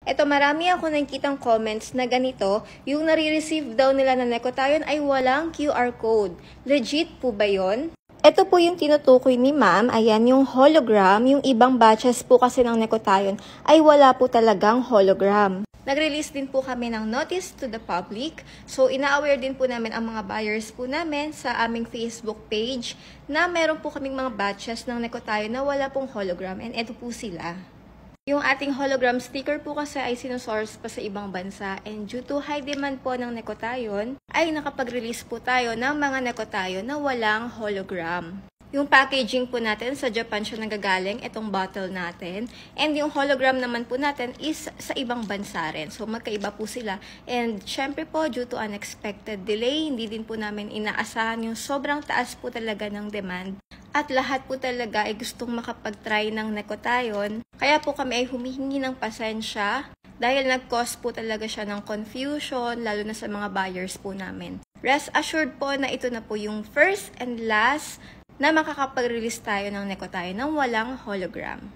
Eto, marami ako nakikitang comments na ganito, yung nare-receive daw nila na Nekotayon ay walang QR code. Legit po ba yon? Ito po yung tinutukoy ni ma'am, ayan yung hologram, yung ibang batches po kasi ng Nekotayon ay wala po talagang hologram. Nag-release din po kami ng notice to the public. So, ina-aware din po namin ang mga buyers po namin sa aming Facebook page na meron po kaming mga batches ng Nekotayon na wala pong hologram. And ito po sila. Yung ating hologram sticker po kasi ay sinusource pa sa ibang bansa, and due to high demand po ng Nekotayon, ay nakapag-release po tayo ng mga Nekotayon na walang hologram. Yung packaging po natin, sa Japan siya nanggagaling, itong bottle natin. And yung hologram naman po natin is sa ibang bansa rin. So magkaiba po sila. And syempre po, due to unexpected delay, hindi din po namin inaasahan yung sobrang taas po talaga ng demand. At lahat po talaga ay gustong makapag-try ng Nekotayon. Kaya po kami ay humihingi ng pasensya dahil nag-cause po talaga siya ng confusion, lalo na sa mga buyers po namin. Rest assured po na ito na po yung first and last na makakapag-release tayo ng Nekotayon ng walang hologram.